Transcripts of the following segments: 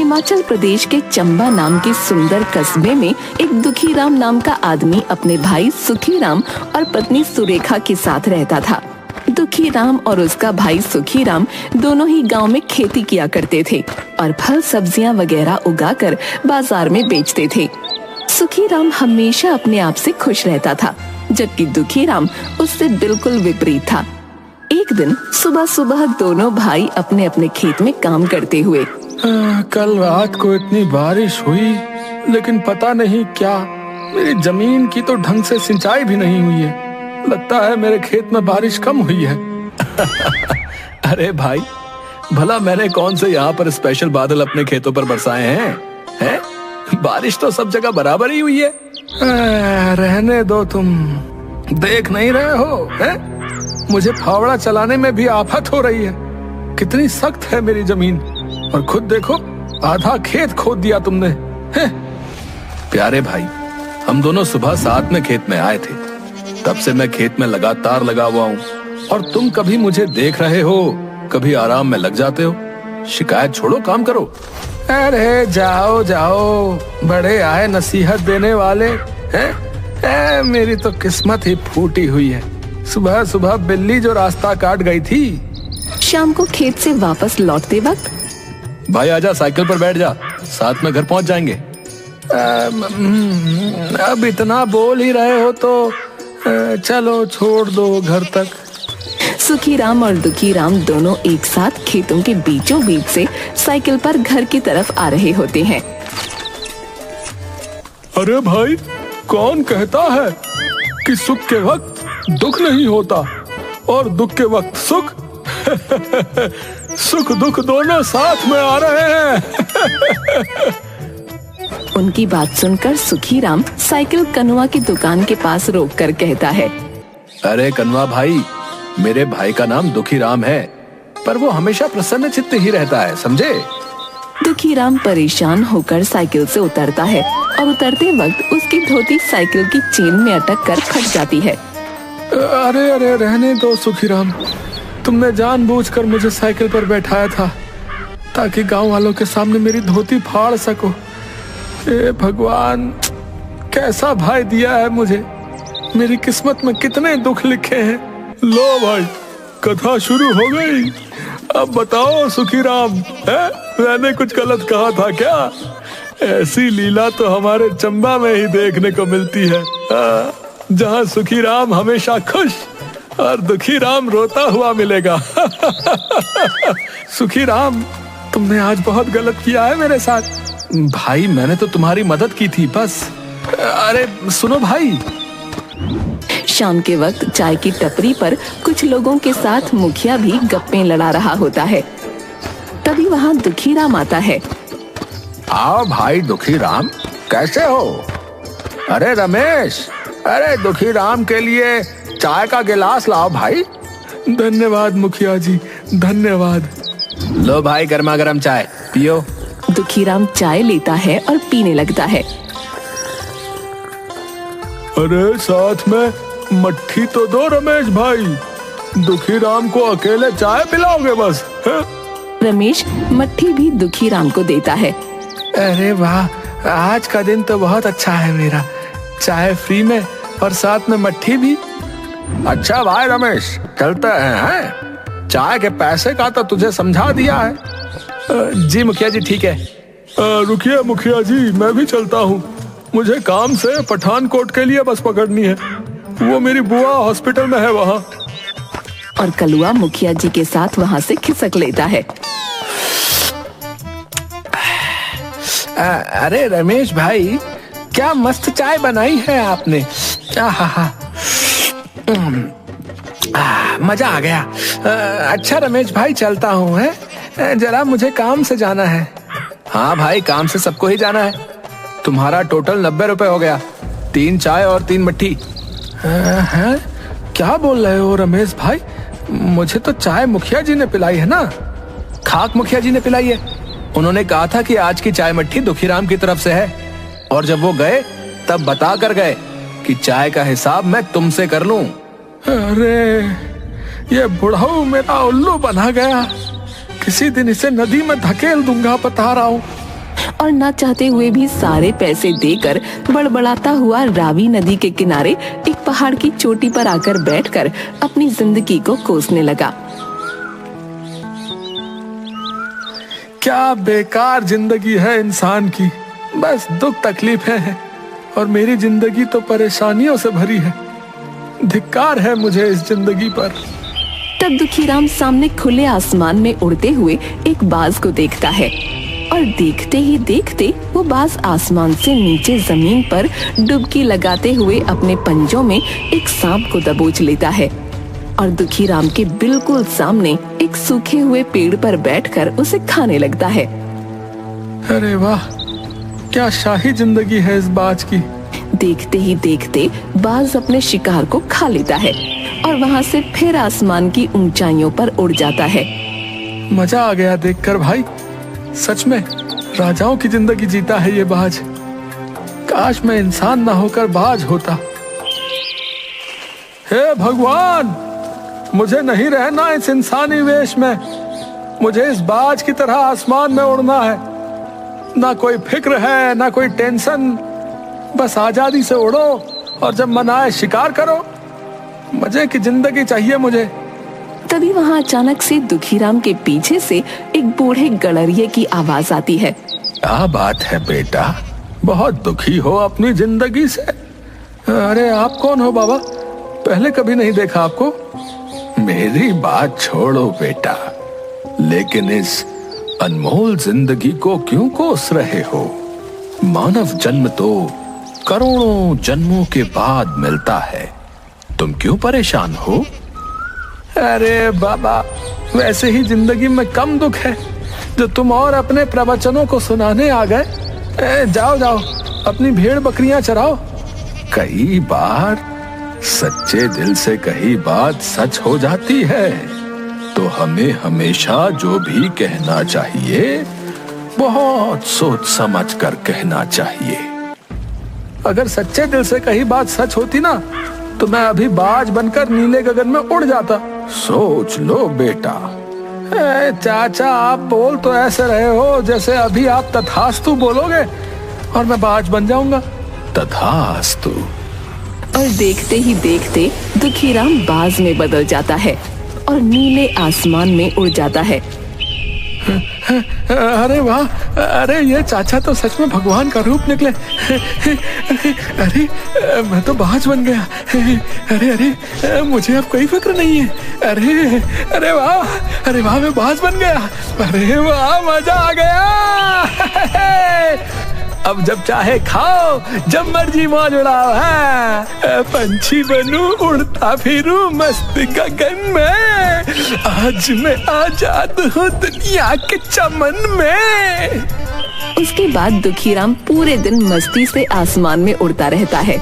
हिमाचल प्रदेश के चंबा नाम के सुंदर कस्बे में एक दुखीराम नाम का आदमी अपने भाई सुखीराम और पत्नी सुरेखा के साथ रहता था। दुखीराम और उसका भाई सुखीराम दोनों ही गांव में खेती किया करते थे और फल सब्जियां वगैरह उगाकर बाजार में बेचते थे। सुखीराम हमेशा अपने आप से खुश रहता था, जबकि दुखीराम उससे बिल्कुल विपरीत था। एक दिन सुबह सुबह दोनों भाई अपने अपने खेत में काम करते हुए, कल रात को इतनी बारिश हुई, लेकिन पता नहीं क्या मेरी जमीन की तो ढंग से सिंचाई भी नहीं हुई है। लगता है मेरे खेत में बारिश कम हुई है। अरे भाई, भला मैंने कौन से यहाँ पर स्पेशल बादल अपने खेतों पर बरसाए हैं? बारिश तो सब जगह बराबर ही हुई है। रहने दो, तुम देख नहीं रहे हो है? मुझे फावड़ा चलाने में भी आफत हो रही है। कितनी सख्त है मेरी जमीन, और खुद देखो आधा खेत खोद दिया तुमने है? प्यारे भाई, हम दोनों सुबह साथ में खेत में आए थे, तब से मैं खेत में लगातार लगा हुआ हूँ, और तुम कभी मुझे देख रहे हो, कभी आराम में लग जाते हो। शिकायत छोड़ो, काम करो। अरे जाओ जाओ, बड़े आए नसीहत देने वाले हैं। मेरी तो किस्मत ही फूटी हुई है। सुबह सुबह बिल्ली जो रास्ता काट गई थी। शाम को खेत से वापस लौटते वक्त, भाई आजा, साइकिल पर बैठ जा, साथ में घर पहुंच जाएंगे। अब इतना बोल ही रहे हो तो चलो छोड़ दो घर तक। सुखीराम और दुखीराम दोनों एक साथ खेतों के बीचों बीच से साइकिल पर घर की तरफ आ रहे होते हैं। अरे भाई, कौन कहता है कि सुख के वक्त दुख नहीं होता और दुख के वक्त सुख? सुख दुख दोनों साथ में आ रहे हैं। उनकी बात सुनकर सुखीराम साइकिल कनुआ की दुकान के पास रोककर कहता है, अरे कनुआ भाई, मेरे भाई का नाम दुखीराम है, पर वो हमेशा प्रसन्न चित्त ही रहता है, समझे? दुखीराम परेशान होकर साइकिल से उतरता है और उतरते वक्त उसकी धोती साइकिल की चेन में अटक कर फट जाती है। अरे अरे, रहने दो सुखीराम, तुमने जानबूझकर मुझे साइकिल पर बैठाया था ताकि गांव वालों के सामने मेरी धोती फाड़ सको। ए भगवान, कैसा भाई दिया है मुझे। मेरी किस्मत में कितने दुख लिखे हैं। लो भाई, कथा शुरू हो गई। अब बताओ सुखीराम, मैंने कुछ गलत कहा था क्या? ऐसी लीला तो हमारे चंबा में ही देखने को मिलती है, जहाँ सुखीराम हमेशा खुश और दुखीराम रोता हुआ मिलेगा। सुखीराम, तुमने आज बहुत गलत किया है मेरे साथ। भाई, मैंने तो तुम्हारी मदद की थी बस। अरे सुनो भाई। शाम के वक्त चाय की टपरी पर कुछ लोगों के साथ मुखिया भी गप्पे लड़ा रहा होता है। तभी वहाँ दुखीराम आता है। आओ भाई दुखीराम, कैसे हो? अरे रमेश, अरे दुखीराम के लिए चाय का गिलास लाओ भाई। धन्यवाद मुखिया जी, धन्यवाद। लो भाई, गर्मा गर्म चाय पियो। दुखीराम चाय लेता है और पीने लगता है। अरे साथ में मट्ठी तो दो रमेश भाई, दुखीराम को अकेले चाय पिलाओगे बस? है? रमेश मट्ठी भी दुखीराम को देता है। अरे वाह, आज का दिन तो बहुत अच्छा है मेरा। चाय फ्री में और साथ में मट्ठी भी। अच्छा भाई रमेश, चलते हैं? चाय के पैसे का तो तुझे समझा दिया है। जी मुखिया जी, ठीक है। रुकिए मुखिया जी, मैं भी चलता हूँ। मुझे काम से पठानकोट के लिए बस पकड़नी है। वो मेरी बुआ हॉस्पिटल में है वहाँ। और कलुआ मुखिया जी के साथ वहाँ से खिसक लेता है। अरे रमेश भाई, क्या मस्त चाय बनाई है आपने। मजा आ गया। अच्छा रमेश भाई, चलता हूँ, है जरा मुझे काम से जाना है। हाँ भाई, काम से सबको ही जाना है। तुम्हारा टोटल 90 रुपए हो गया, 3 चाय और 3 मट्ठी। हैं? क्या बोल रहे हो रमेश भाई? मुझे तो चाय मुखिया जी ने पिलाई है ना। खाक मुखिया जी ने पिलाई है। उन्होंने कहा था कि आज की चाय मट्ठी दुखीराम की तरफ से है, और जब वो गए तब बता कर गए कि चाय का हिसाब मैं तुमसे कर लूं। अरे ये बुढ़ाऊ मेरा उल्लू बना गया। किसी दिन इसे नदी में धकेल दूंगा, बता रहा हूँ। और न चाहते हुए भी सारे पैसे देकर बड़बड़ाता हुआ रावी नदी के किनारे एक पहाड़ की चोटी पर आकर बैठकर अपनी जिंदगी को कोसने लगा। क्या बेकार जिंदगी है इंसान की, बस दुख तकलीफें हैं और मेरी जिंदगी तो परेशानियों से भरी है। धिक्कार है मुझे इस जिंदगी पर। तब दुखीराम सामने खुले आसमान में उड़ते हुए एक बाज को देखता है और देखते ही देखते वो बाज आसमान से नीचे जमीन पर डुबकी लगाते हुए अपने पंजों में एक सांप को दबोच लेता है और दुखीराम के बिल्कुल सामने एक सूखे हुए पेड़ पर बैठकर उसे खाने लगता है। अरे वाह, क्या शाही जिंदगी है इस बाज की। देखते ही देखते बाज अपने शिकार को खा लेता है और वहाँ से फिर आसमान की ऊंचाइयों पर उड़ जाता है। मजा आ गया देखकर भाई, सच में राजाओं की जिंदगी जीता है ये बाज। काश मैं इंसान ना होकर बाज होता। हे भगवान, मुझे नहीं रहना इस इंसानी वेश में। मुझे इस बाज की तरह आसमान में उड़ना है। ना कोई फिक्र है, ना कोई टेंशन, बस आजादी से उड़ो और जब मन आए शिकार करो। मजे की जिंदगी चाहिए मुझे। तभी वहाँ अचानक से दुखीराम के पीछे से एक बूढ़े गड़रिये की आवाज आती है। क्या बात है बेटा, बहुत दुखी हो अपनी जिंदगी से? अरे आप कौन हो बाबा, पहले कभी नहीं देखा आपको। मेरी बात छोड़ो बेटा, लेकिन इस अनमोल जिंदगी को क्यों कोस रहे हो? मानव जन्म तो करोड़ों जन्मों के बाद मिलता है, तुम क्यों परेशान हो? अरे बाबा, वैसे ही जिंदगी में कम दुख है जो तुम और अपने प्रवचनों को सुनाने आ गए। जाओ जाओ, अपनी भेड़ बकरियां चराओ। कई बार सच्चे दिल से कही बात सच हो जाती है, तो हमें हमेशा जो भी कहना चाहिए बहुत सोच समझ कर कहना चाहिए। अगर सच्चे दिल से कही बात सच होती ना, तो मैं अभी बाज बनकर नीले गगन में उड़ जाता। सोच लो बेटा। चाचा, आप बोल तो ऐसे रहे हो जैसे अभी आप तथास्तु बोलोगे और मैं बाज बन जाऊंगा। तथास्तु। और देखते ही देखते दुखीराम बाज में बदल जाता है और नीले आसमान में उड़ जाता है। अरे वाह, अरे ये चाचा तो सच में भगवान का रूप निकले। अरे मैं तो बाज बन गया। अरे अरे मुझे अब कोई फिक्र नहीं है। अरे अरे वाह, अरे वाह, मैं बाज बन गया। अरे वाह, मजा आ गया। अब जब चाहे खाओ, जब मर्जी मौज उड़ाओ। है पंछी बनूं, उड़ता फिरूं मस्त गगन में। आज मैं आजाद हूँ दुनिया के चमन में। उसके बाद दुखीराम पूरे दिन मस्ती से आसमान में उड़ता रहता है।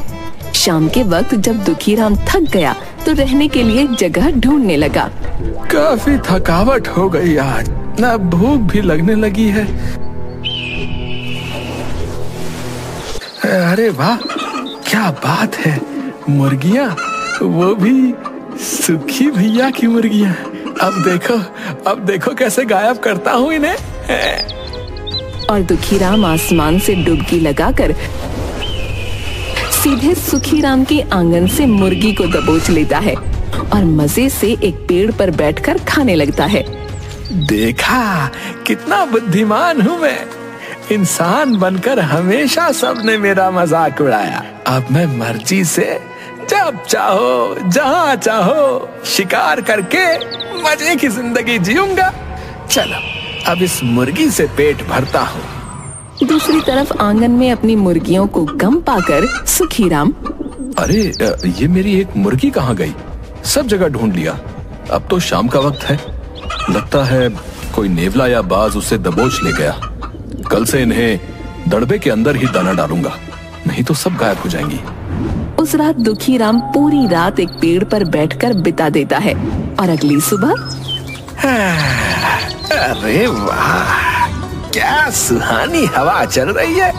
शाम के वक्त जब दुखीराम थक गया तो रहने के लिए जगह ढूंढने लगा। काफी थकावट हो गई आज, ना भूख भी लगने लगी है। अरे वाह, क्या बात है, मुर्गियाँ, वो भी सुखी भैया की मुर्गियाँ। अब देखो कैसे गायब करता हूँ इन्हें। और दुखीराम आसमान से डुबकी लगाकर सीधे सुखीराम के आंगन से मुर्गी को दबोच लेता है और मजे से एक पेड़ पर बैठकर खाने लगता है। देखा कितना बुद्धिमान हूँ मैं। इंसान बनकर हमेशा सबने मेरा मजाक उड़ाया। अब मैं मर्जी से जब चाहो, जहाँ चाहो शिकार करके मजे की जिंदगी जीऊंगा। चलो अब इस मुर्गी से पेट भरता हूँ। दूसरी तरफ आंगन में अपनी मुर्गियों को गम पाकर सुखीराम, अरे ये मेरी एक मुर्गी कहाँ गई? सब जगह ढूंढ लिया, अब तो शाम का वक्त है। लगता है कोई नेवला या बाज उसे दबोच ले गया। कल से इन्हें दड़बे के अंदर ही दाना डालूंगा, नहीं तो सब गायब हो जाएंगी। उस रात दुखीराम पूरी रात एक पेड़ पर बैठकर बिता देता है और अगली सुबह अरे वाह, क्या सुहानी हवा चल रही है,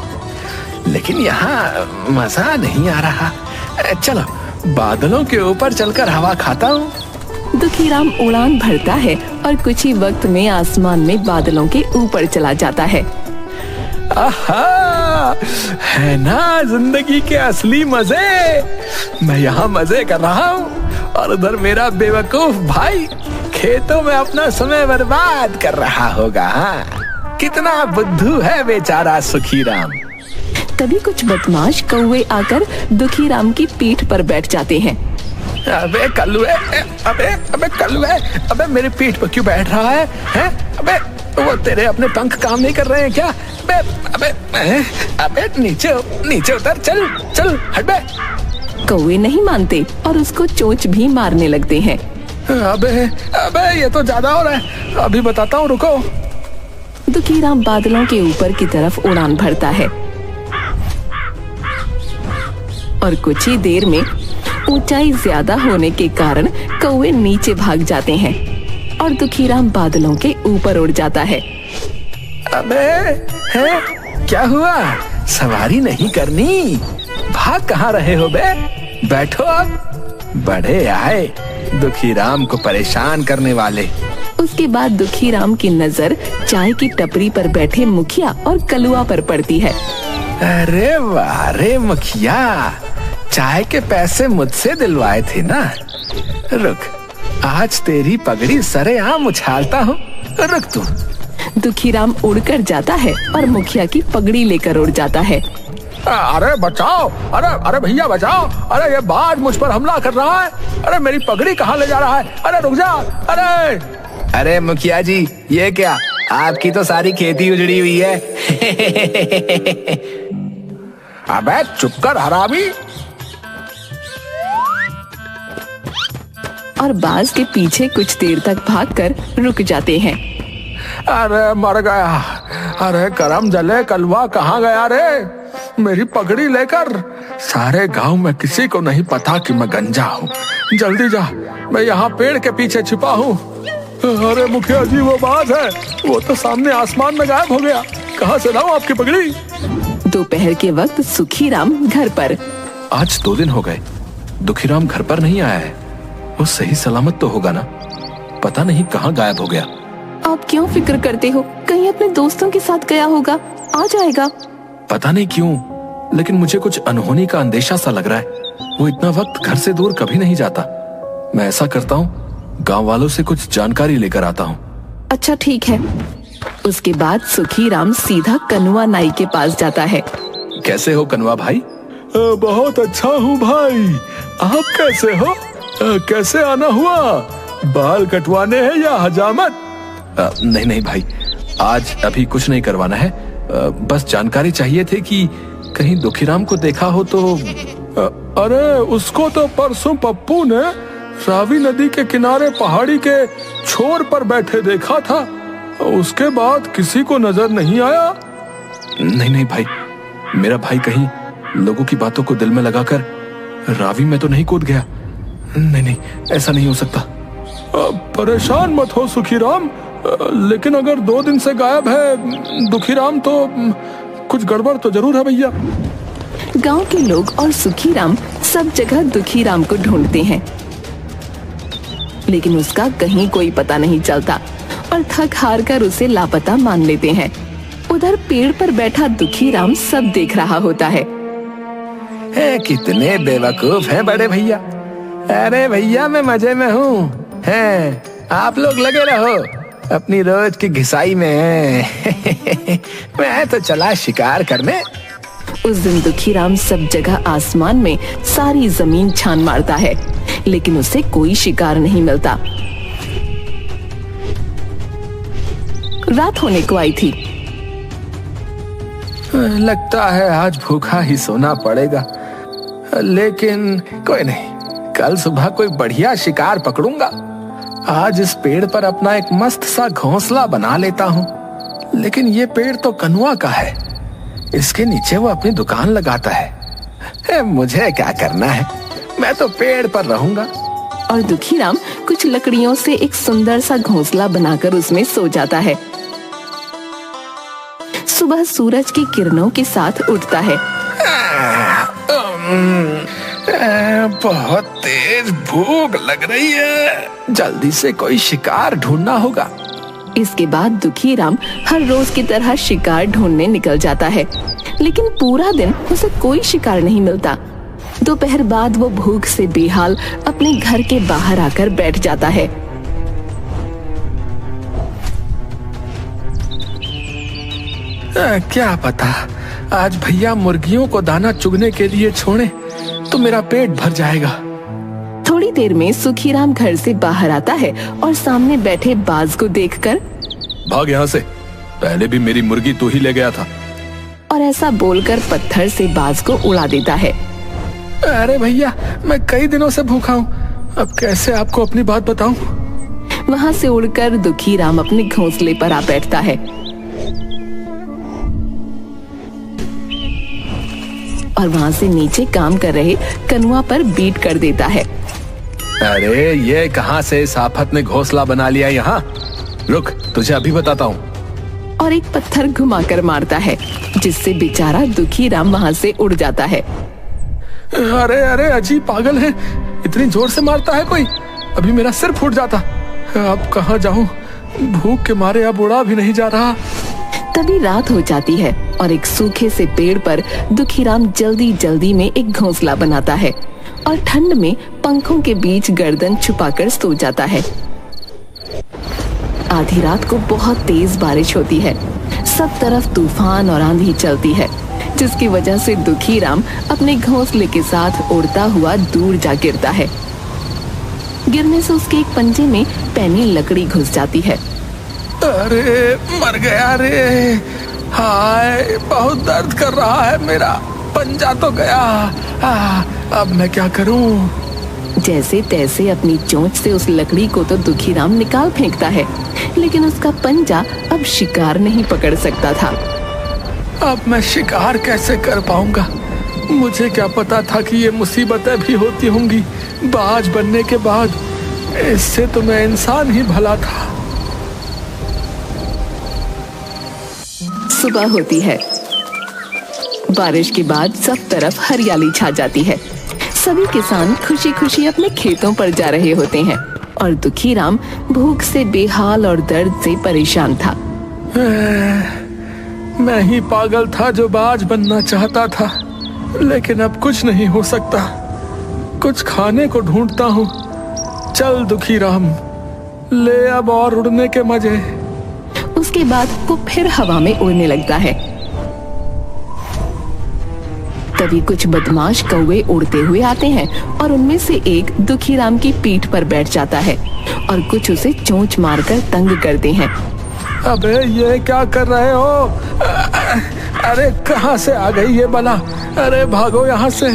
लेकिन यहाँ मजा नहीं आ रहा। चलो बादलों के ऊपर चलकर हवा खाता हूँ। दुखीराम उड़ान भरता है और कुछ ही वक्त में आसमान में बादलों के ऊपर चला जाता है। आहा, है ना जिंदगी के असली मजे। मैं यहाँ मजे कर रहा हूँ और उधर मेरा बेवकूफ भाई खेतों में अपना समय बर्बाद कर रहा होगा। हाँ, कितना बुद्धू है बेचारा सुखीराम। तभी कुछ बदमाश कौवे आकर दुखीराम की पीठ पर बैठ जाते हैं। अबे कलुए, अबे कलुए, अबे मेरी पीठ पर क्यों बैठ रहा है? हैं? अबे वो तेरे अपने पंख काम नहीं कर रहे हैं क्या? अबे नीचे उतर, चल हट बे। कौवे नहीं मानते और उसको चोंच भी मारने लगते हैं। अबे ये तो ज्यादा हो रहा है, अभी बताता हूँ, रुको। दुखीराम बादलों के ऊपर की तरफ उड़ान भरता है और कुछ ही देर में ऊंचाई ज्यादा होने के कारण कौवे नीचे भाग जाते हैं और दुखीराम बादलों के ऊपर उड़ जाता है। अबे है क्या हुआ? सवारी नहीं करनी? भाग कहाँ रहे हो बे? बैठो अब। बड़े आए दुखीराम को परेशान करने वाले। उसके बाद दुखीराम की नजर चाय की टपरी पर बैठे मुखिया और कलुआ पर पड़ती है। अरे वाह रे मुखिया, चाय के पैसे मुझसे दिलवाए थे ना। रुक, आज तेरी पगड़ी सरेआम उछालता हूँ, रुक तू। दुखीराम उड़कर जाता है और मुखिया की पगड़ी लेकर उड़ जाता है। अरे बचाओ, अरे भैया बचाओ, अरे ये बाज मुझ पर हमला कर रहा है। अरे मेरी पगड़ी कहाँ ले जा रहा है? अरे रुक जा। अरे मुखिया जी, ये क्या? आपकी तो सारी खेती उजड़ी हुई है। अबे चुप कर हरामी। और बाज के पीछे कुछ देर तक भागकर रुक जाते हैं। अरे मर गया। अरे करम जले, कलवा कहाँ गया रे? मेरी पगड़ी लेकर। सारे गांव में किसी को नहीं पता कि मैं गंजा हूँ। जल्दी जा, मैं यहाँ पेड़ के पीछे छिपा हूँ। अरे मुखिया जी, वो बाज है, वो तो सामने आसमान में गायब हो गया। कहाँ से लाऊं आपकी पगड़ी? दोपहर के वक्त सुखीराम घर पर। आज 2 दिन हो गए, दुखीराम घर पर नहीं आया है। वो सही सलामत तो होगा ना? पता नहीं कहाँ गायब हो गया। आप क्यों फिक्र करते हो? कहीं अपने दोस्तों के साथ गया होगा, आ जाएगा। पता नहीं क्यों, लेकिन मुझे कुछ अनहोनी का अंदेशा सा लग रहा है। वो इतना वक्त घर से दूर कभी नहीं जाता। मैं ऐसा करता हूँ, गांव वालों से कुछ जानकारी लेकर आता हूँ। अच्छा ठीक है। उसके बाद सुखीराम सीधा कनुआ नाई के पास जाता है। कैसे हो कनुआ भाई? बहुत अच्छा हूँ भाई, आप कैसे हो? कैसे आना हुआ? बाल कटवाने हैं या हजामत? नहीं भाई, आज अभी कुछ नहीं करवाना है। बस जानकारी चाहिए थी कि कहीं दुखीराम को देखा हो तो। अरे उसको तो परसों पप्पू ने रावी नदी के किनारे पहाड़ी के छोर पर बैठे देखा था। उसके बाद किसी को नजर नहीं आया। नहीं भाई, मेरा भाई कहीं लोगों की बातों को दिल में लगाकर रावी में तो नहीं कूद गया। नहीं, ऐसा नहीं हो सकता। परेशान मत हो सुखीराम, लेकिन अगर 2 दिन से गायब है दुखीराम तो कुछ गड़बड़ तो जरूर है भैया। गांव के लोग और सुखीराम सब जगह दुखीराम को ढूंढते हैं, लेकिन उसका कहीं कोई पता नहीं चलता और थक हार कर उसे लापता मान लेते हैं। उधर पेड़ पर बैठा दुखीराम सब देख रहा होता है। कितने बेवकूफ हैं बड़े भैया। अरे भैया, मैं मजे में हूँ, हैं आप लोग लगे रहो अपनी रोज की घिसाई में। मैं तो चला शिकार करने। उस दिन दुखीराम सब जगह आसमान में सारी जमीन छान मारता है, लेकिन उसे कोई शिकार नहीं मिलता। रात होने को आई थी। लगता है आज भूखा ही सोना पड़ेगा, लेकिन कोई नहीं, कल सुबह कोई बढ़िया शिकार पकड़ूंगा। आज इस पेड़ पर अपना एक मस्त सा घोंसला बना लेता हूँ। लेकिन ये पेड़ तो कनुआ का है, इसके नीचे वो अपनी दुकान लगाता है। मुझे क्या करना है, मैं तो पेड़ पर रहूंगा। और दुखीराम कुछ लकड़ियों से एक सुंदर सा घोंसला बनाकर उसमें सो जाता है। सुबह सूरज की किरणों के साथ उठता है। बहुत तेज भूख लग रही है, जल्दी से कोई शिकार ढूंढना होगा। इसके बाद दुखी राम हर रोज की तरह शिकार ढूंढने निकल जाता है, लेकिन पूरा दिन उसे कोई शिकार नहीं मिलता। दोपहर बाद वो भूख से बेहाल अपने घर के बाहर आकर बैठ जाता है। क्या पता आज भैया मुर्गियों को दाना चुगने के लिए छोड़े तो मेरा पेट भर जाएगा। थोड़ी देर में सुखीराम घर से बाहर आता है और सामने बैठे बाज को देखकर, भाग यहाँ से, पहले भी मेरी मुर्गी तू ही ले गया था। और ऐसा बोलकर पत्थर से बाज को उड़ा देता है। अरे भैया, मैं कई दिनों से भूखा हूँ, अब कैसे आपको अपनी बात बताऊं? वहाँ से उड़कर दुखी राम अपने घोंसले पर आ बैठता है और वहाँ से नीचे काम कर रहे कनुआ पर बीट कर देता है। अरे ये कहाँ से इस आफत ने घोंसला बना लिया यहाँ? रुक, तुझे अभी बताता हूँ। और एक पत्थर घुमाकर मारता है, जिससे बेचारा दुखी राम वहाँ से उड़ जाता है। अरे अरे अजीब पागल है, इतनी जोर से मारता है कोई, अभी मेरा सिर फूट जाता। अब कहाँ जाऊँ, भूख के मारे अब उड़ा भी नहीं जा रहा। तभी रात हो जाती है और एक सूखे से पेड़ पर दुखीराम जल्दी जल्दी में एक घोंसला बनाता है और ठंड में पंखों के बीच गर्दन छुपाकर सो जाता है। आधी रात को बहुत तेज बारिश होती है, सब तरफ तूफान और आंधी चलती है, जिसकी वजह से दुखीराम अपने घोंसले के साथ उड़ता हुआ दूर जा गिरता है। गिरने से उसके एक पंजे में पैनी लकड़ी घुस जाती है। अरे मर गया रे, हाय बहुत दर्द कर रहा है, मेरा पंजा तो गया। अब मैं क्या करूं? जैसे तैसे अपनी चोंच से उस लकड़ी को तो दुखीराम निकाल फेंकता है, लेकिन उसका पंजा अब शिकार नहीं पकड़ सकता था। अब मैं शिकार कैसे कर पाऊंगा? मुझे क्या पता था कि ये मुसीबतें भी होती होंगी बाज बनने के बाद। इससे तो मैं इंसान ही भला था। सुबह होती है। बारिश के बाद सब तरफ हरियाली छा जाती है। सभी किसान खुशी खुशी अपने खेतों पर जा रहे होते हैं और दुखीराम भूख से बेहाल और दर्द से परेशान था। मैं ही पागल था जो बाज बनना चाहता था, लेकिन अब कुछ नहीं हो सकता। कुछ खाने को ढूंढता हूँ। चल दुखीराम, ले अब और उड़ने के मजे। उसके बाद वो फिर हवा में उड़ने लगता है। तभी कुछ बदमाश कौवे उड़ते हुए आते हैं और उनमें से एक दुखीराम की पीठ पर बैठ जाता है और कुछ उसे चोंच मारकर तंग करते हैं। अबे ये क्या कर रहे हो? अरे कहाँ से आ गई ये बला? अरे भागो यहाँ से।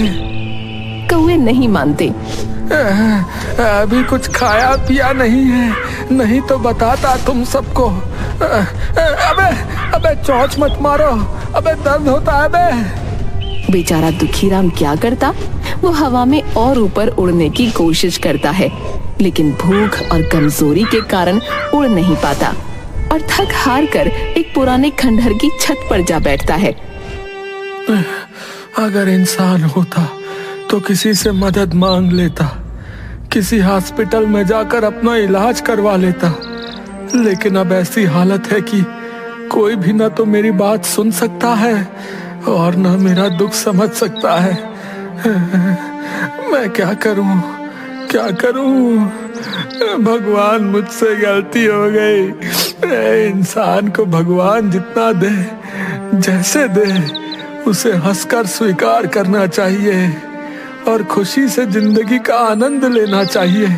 कौवे नहीं मानते। अभी कुछ खाया पिया नहीं है, नहीं तो बताता तुम सबको। अबे चोंच मत मारो, अबे दर्द होता है बे। बेचारा दुखीराम क्या करता, वो हवा में और ऊपर उड़ने की कोशिश करता है, लेकिन भूख और कमजोरी के कारण उड़ नहीं पाता और थक हार कर एक पुराने खंडहर की छत पर जा बैठता है। अगर इंसान होता तो किसी से मदद मांग लेता, किसी हॉस्पिटल में जाकर अपना इलाज करवा लेता, लेकिन अब ऐसी हालत है कि कोई भी ना तो मेरी बात सुन सकता है और ना मेरा दुख समझ सकता है। मैं क्या करूं, क्या करूं? भगवान, मुझसे गलती हो गई। इंसान को भगवान जितना दे, जैसे दे, उसे हंसकर स्वीकार करना चाहिए और खुशी से जिंदगी का आनंद लेना चाहिए,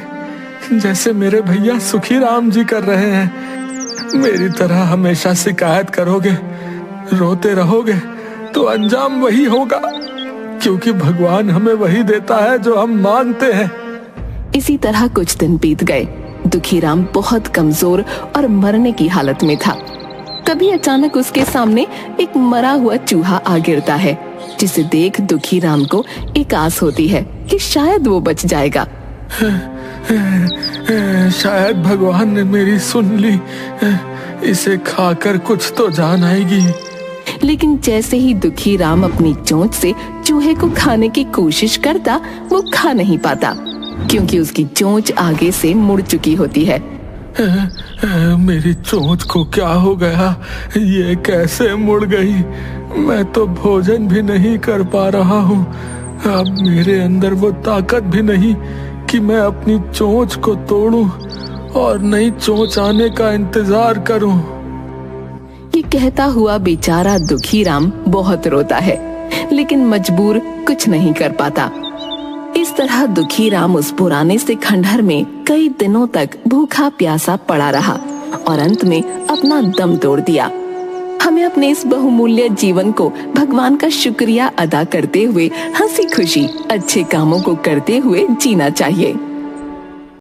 जैसे मेरे भैया सुखीराम जी कर रहे हैं। मेरी तरह हमेशा शिकायत करोगे, रोते रहोगे तो अंजाम वही होगा, क्योंकि भगवान हमें वही देता है जो हम मांगते हैं। इसी तरह कुछ दिन बीत गए। दुखीराम बहुत कमजोर और मरने की हालत में था। तभी अचानक उसके सामने एक मरा हुआ चूहा आ गिरता है, जिसे देख दुखीराम को एक आस होती है कि शायद वो बच जाएगा। शायद भगवान ने मेरी सुन ली, इसे खाकर कुछ तो जान आएगी। लेकिन जैसे ही दुखीराम अपनी चोंच से चूहे को खाने की कोशिश करता, वो खा नहीं पाता, क्योंकि उसकी चोंच आगे से मुड़ चुकी होती है मेरी चोंच को क्या हो गया? ये कैसे मुड़ गई? मैं तो भोजन भी नहीं कर पा रहा हूँ। अब मेरे अंदर वो ताकत भी नहीं कि मैं अपनी चोंच को तोड़ूं और नई चोंच आने का इंतजार करूं। ये कहता हुआ बेचारा दुखी राम बहुत रोता है, लेकिन मजबूर कुछ नहीं कर पाता। इस तरह दुखी राम उस पुराने से खंडहर में कई दिनों तक भूखा प्यासा पड़ा रहा और अंत में अपना दम तोड़ दिया। हमें अपने इस बहुमूल्य जीवन को भगवान का शुक्रिया अदा करते हुए हंसी खुशी अच्छे कामों को करते हुए जीना चाहिए।